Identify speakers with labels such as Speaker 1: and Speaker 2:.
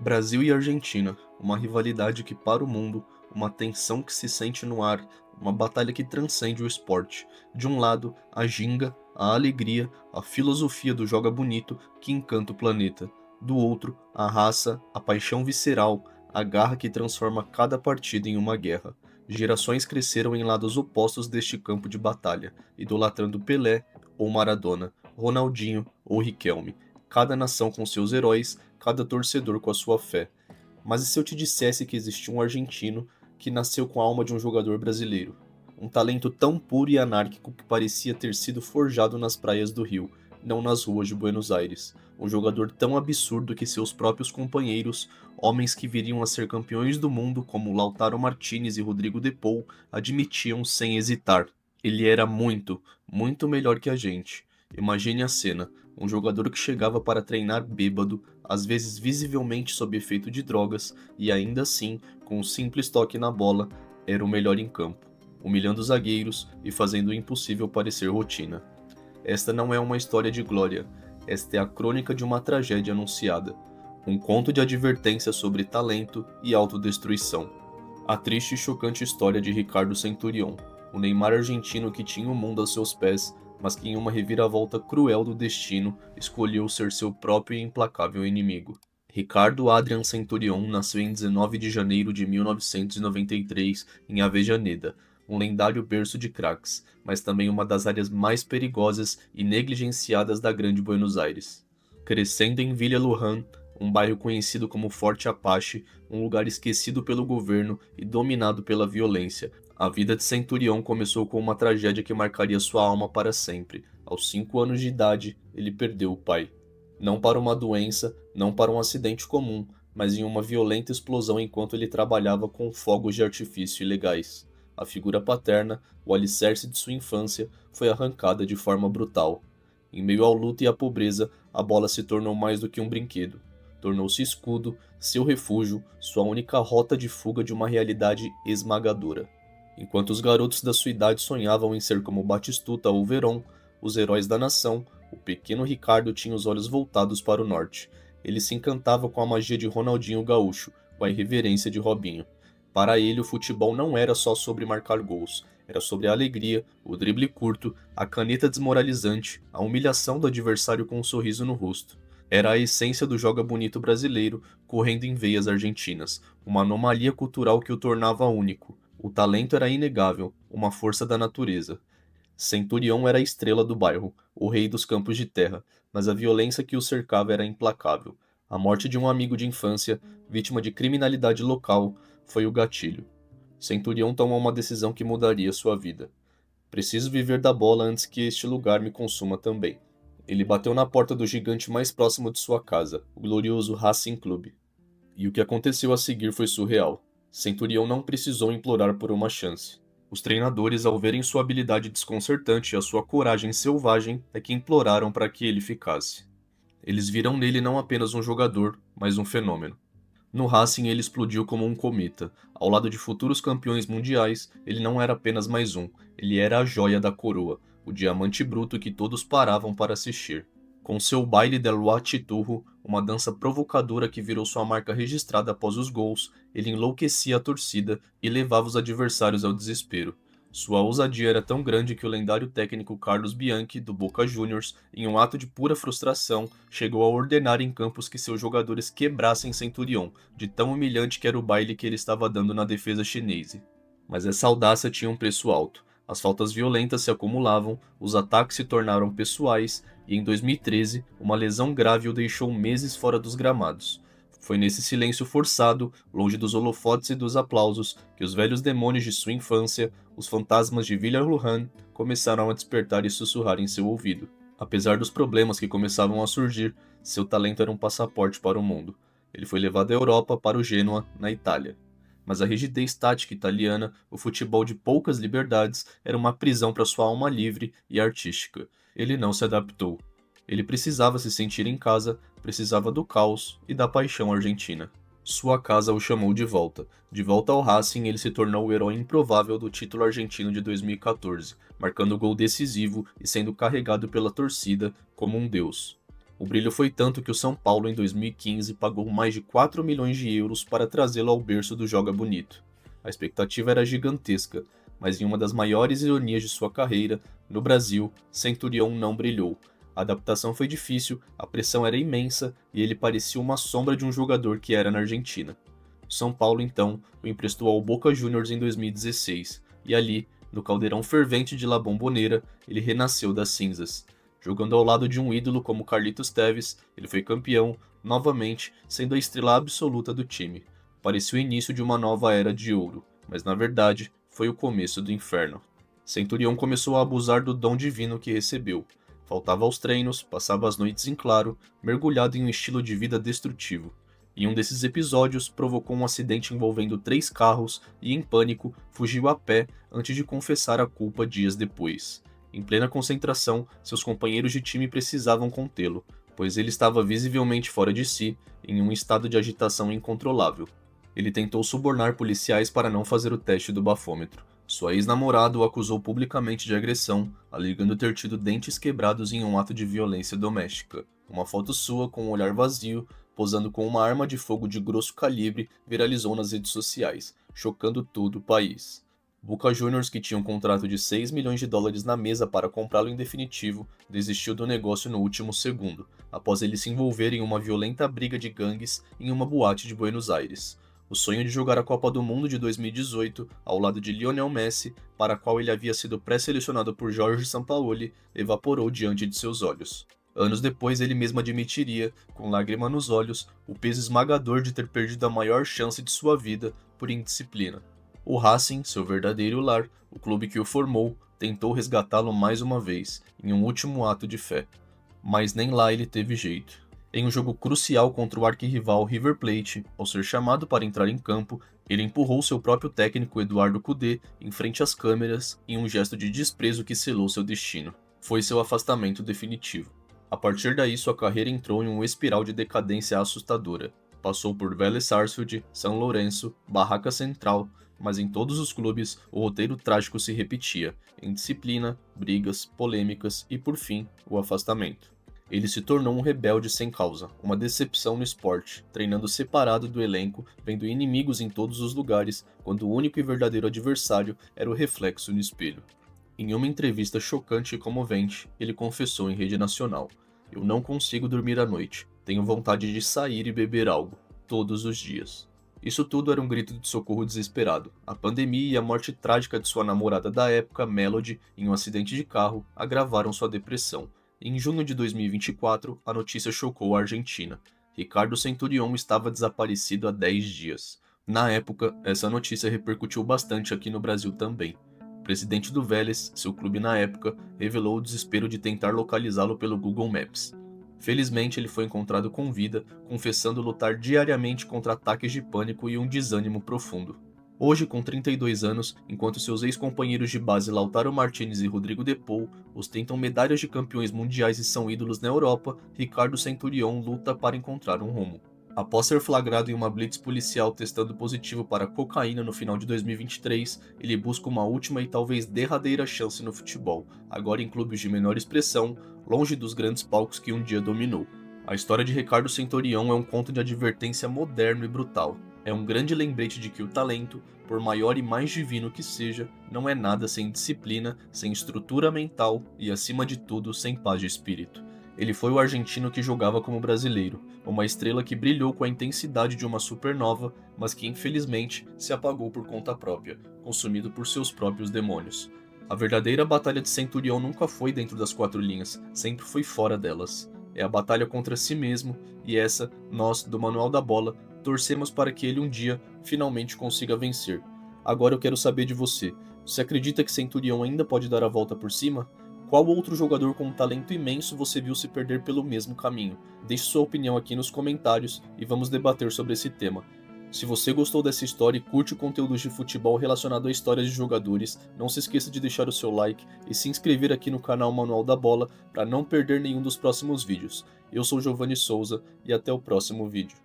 Speaker 1: Brasil e Argentina, uma rivalidade que para o mundo, uma tensão que se sente no ar, uma batalha que transcende o esporte. De um lado, a ginga, a alegria, a filosofia do joga bonito que encanta o planeta. Do outro, a raça, a paixão visceral, a garra que transforma cada partida em uma guerra. Gerações cresceram em lados opostos deste campo de batalha, idolatrando Pelé ou Maradona, Ronaldinho ou Riquelme. Cada nação com seus heróis, cada torcedor com a sua fé. Mas e se eu te dissesse que existia um argentino que nasceu com a alma de um jogador brasileiro? Um talento tão puro e anárquico que parecia ter sido forjado nas praias do Rio, não nas ruas de Buenos Aires. Um jogador tão absurdo que seus próprios companheiros, homens que viriam a ser campeões do mundo como Lautaro Martinez e Rodrigo De Paul, admitiam sem hesitar. Ele era muito, muito melhor que a gente. Imagine a cena: um jogador que chegava para treinar bêbado, às vezes visivelmente sob efeito de drogas, e ainda assim, com um simples toque na bola, era o melhor em campo, humilhando os zagueiros e fazendo o impossível parecer rotina. Esta não é uma história de glória, esta é a crônica de uma tragédia anunciada, um conto de advertência sobre talento e autodestruição. A triste e chocante história de Ricardo Centurion, o Neymar argentino que tinha o mundo aos seus pés, mas que em uma reviravolta cruel do destino escolheu ser seu próprio e implacável inimigo. Ricardo Adrian Centurion nasceu em 19 de janeiro de 1993 em Avejaneda, um lendário berço de craques, mas também uma das áreas mais perigosas e negligenciadas da Grande Buenos Aires. Crescendo em Villa Luján, um bairro conhecido como Forte Apache, um lugar esquecido pelo governo e dominado pela violência, a vida de Centurion começou com uma tragédia que marcaria sua alma para sempre. Aos 5 anos de idade, ele perdeu o pai. Não para uma doença, não para um acidente comum, mas em uma violenta explosão enquanto ele trabalhava com fogos de artifício ilegais. A figura paterna, o alicerce de sua infância, foi arrancada de forma brutal. Em meio ao luto e à pobreza, a bola se tornou mais do que um brinquedo. Tornou-se escudo, seu refúgio, sua única rota de fuga de uma realidade esmagadora. Enquanto os garotos da sua idade sonhavam em ser como Batistuta ou Verón, os heróis da nação, o pequeno Ricardo tinha os olhos voltados para o norte. Ele se encantava com a magia de Ronaldinho Gaúcho, com a irreverência de Robinho. Para ele, o futebol não era só sobre marcar gols, era sobre a alegria, o drible curto, a caneta desmoralizante, a humilhação do adversário com um sorriso no rosto. Era a essência do joga bonito brasileiro correndo em veias argentinas, uma anomalia cultural que o tornava único. O talento era inegável, uma força da natureza. Centurião era a estrela do bairro, o rei dos campos de terra, mas a violência que o cercava era implacável. A morte de um amigo de infância, vítima de criminalidade local, foi o gatilho. Centurião tomou uma decisão que mudaria sua vida. Preciso viver da bola antes que este lugar me consuma também. Ele bateu na porta do gigante mais próximo de sua casa, o glorioso Racing Clube. E o que aconteceu a seguir foi surreal. Centurião não precisou implorar por uma chance. Os treinadores, ao verem sua habilidade desconcertante e a sua coragem selvagem, é que imploraram para que ele ficasse. Eles viram nele não apenas um jogador, mas um fenômeno. No Racing ele explodiu como um cometa. Ao lado de futuros campeões mundiais, ele não era apenas mais um, ele era a joia da coroa, o diamante bruto que todos paravam para assistir. Com seu baile del Huachiturro, uma dança provocadora que virou sua marca registrada após os gols, ele enlouquecia a torcida e levava os adversários ao desespero. Sua ousadia era tão grande que o lendário técnico Carlos Bianchi, do Boca Juniors, em um ato de pura frustração, chegou a ordenar em campos que seus jogadores quebrassem Centurion, de tão humilhante que era o baile que ele estava dando na defesa chinesa. Mas essa audácia tinha um preço alto. As faltas violentas se acumulavam, os ataques se tornaram pessoais e em 2013 uma lesão grave o deixou meses fora dos gramados. Foi nesse silêncio forçado, longe dos holofotes e dos aplausos, que os velhos demônios de sua infância, os fantasmas de Villa Luján, começaram a despertar e sussurrar em seu ouvido. Apesar dos problemas que começavam a surgir, seu talento era um passaporte para o mundo. Ele foi levado à Europa para o Genoa, na Itália. Mas a rigidez tática italiana, o futebol de poucas liberdades, era uma prisão para sua alma livre e artística. Ele não se adaptou. Ele precisava se sentir em casa, precisava do caos e da paixão argentina. Sua casa o chamou de volta. De volta ao Racing, ele se tornou o herói improvável do título argentino de 2014, marcando o gol decisivo e sendo carregado pela torcida como um deus. O brilho foi tanto que o São Paulo, em 2015, pagou mais de 4 milhões de euros para trazê-lo ao berço do Joga Bonito. A expectativa era gigantesca, mas em uma das maiores ironias de sua carreira, no Brasil, Centurião não brilhou. A adaptação foi difícil, a pressão era imensa e ele parecia uma sombra de um jogador que era na Argentina. O São Paulo, então, o emprestou ao Boca Juniors em 2016, e ali, no caldeirão fervente de La Bombonera, ele renasceu das cinzas. Jogando ao lado de um ídolo como Carlitos Tevez, ele foi campeão, novamente, sendo a estrela absoluta do time. Parecia o início de uma nova era de ouro, mas na verdade, foi o começo do inferno. Centurião começou a abusar do dom divino que recebeu. Faltava aos treinos, passava as noites em claro, mergulhado em um estilo de vida destrutivo. Em um desses episódios, provocou um acidente envolvendo 3 carros e, em pânico, fugiu a pé antes de confessar a culpa dias depois. Em plena concentração, seus companheiros de time precisavam contê-lo, pois ele estava visivelmente fora de si, em um estado de agitação incontrolável. Ele tentou subornar policiais para não fazer o teste do bafômetro. Sua ex-namorada o acusou publicamente de agressão, alegando ter tido dentes quebrados em um ato de violência doméstica. Uma foto sua, com um olhar vazio, posando com uma arma de fogo de grosso calibre, viralizou nas redes sociais, chocando todo o país. Boca Juniors, que tinha um contrato de 6 milhões de dólares na mesa para comprá-lo em definitivo, desistiu do negócio no último segundo, após ele se envolver em uma violenta briga de gangues em uma boate de Buenos Aires. O sonho de jogar a Copa do Mundo de 2018, ao lado de Lionel Messi, para a qual ele havia sido pré-selecionado por Jorge Sampaoli, evaporou diante de seus olhos. Anos depois, ele mesmo admitiria, com lágrima nos olhos, o peso esmagador de ter perdido a maior chance de sua vida por indisciplina. O Racing, seu verdadeiro lar, o clube que o formou, tentou resgatá-lo mais uma vez, em um último ato de fé. Mas nem lá ele teve jeito. Em um jogo crucial contra o arquirrival River Plate, ao ser chamado para entrar em campo, ele empurrou seu próprio técnico Eduardo Cudê em frente às câmeras em um gesto de desprezo que selou seu destino. Foi seu afastamento definitivo. A partir daí, sua carreira entrou em uma espiral de decadência assustadora. Passou por Vélez Sarsfield, São Lourenço, Barraca Central, mas em todos os clubes o roteiro trágico se repetia, indisciplina, brigas, polêmicas e, por fim, o afastamento. Ele se tornou um rebelde sem causa, uma decepção no esporte, treinando separado do elenco, vendo inimigos em todos os lugares, quando o único e verdadeiro adversário era o reflexo no espelho. Em uma entrevista chocante e comovente, ele confessou em rede nacional: "Eu não consigo dormir à noite, tenho vontade de sair e beber algo, todos os dias." Isso tudo era um grito de socorro desesperado. A pandemia e a morte trágica de sua namorada da época, Melody, em um acidente de carro, agravaram sua depressão. Em junho de 2024, a notícia chocou a Argentina. Ricardo Centurion estava desaparecido há 10 dias. Na época, essa notícia repercutiu bastante aqui no Brasil também. O presidente do Vélez, seu clube na época, revelou o desespero de tentar localizá-lo pelo Google Maps. Felizmente, ele foi encontrado com vida, confessando lutar diariamente contra ataques de pânico e um desânimo profundo. Hoje, com 32 anos, enquanto seus ex-companheiros de base Lautaro Martinez e Rodrigo De Paul ostentam medalhas de campeões mundiais e são ídolos na Europa, Ricardo Centurion luta para encontrar um rumo. Após ser flagrado em uma blitz policial testando positivo para cocaína no final de 2023, ele busca uma última e talvez derradeira chance no futebol, agora em clubes de menor expressão, longe dos grandes palcos que um dia dominou. A história de Ricardo Centurion é um conto de advertência moderno e brutal. É um grande lembrete de que o talento, por maior e mais divino que seja, não é nada sem disciplina, sem estrutura mental e, acima de tudo, sem paz de espírito. Ele foi o argentino que jogava como brasileiro, uma estrela que brilhou com a intensidade de uma supernova, mas que infelizmente se apagou por conta própria, consumido por seus próprios demônios. A verdadeira batalha de Centurion nunca foi dentro das 4 linhas, sempre foi fora delas. É a batalha contra si mesmo, e essa, nós, do Manual da Bola, torcemos para que ele um dia finalmente consiga vencer. Agora eu quero saber de você. Você acredita que Centurion ainda pode dar a volta por cima? Qual outro jogador com um talento imenso você viu se perder pelo mesmo caminho? Deixe sua opinião aqui nos comentários e vamos debater sobre esse tema. Se você gostou dessa história e curte conteúdos de futebol relacionado a histórias de jogadores, não se esqueça de deixar o seu like e se inscrever aqui no canal Manual da Bola para não perder nenhum dos próximos vídeos. Eu sou Giovanni Souza e até o próximo vídeo.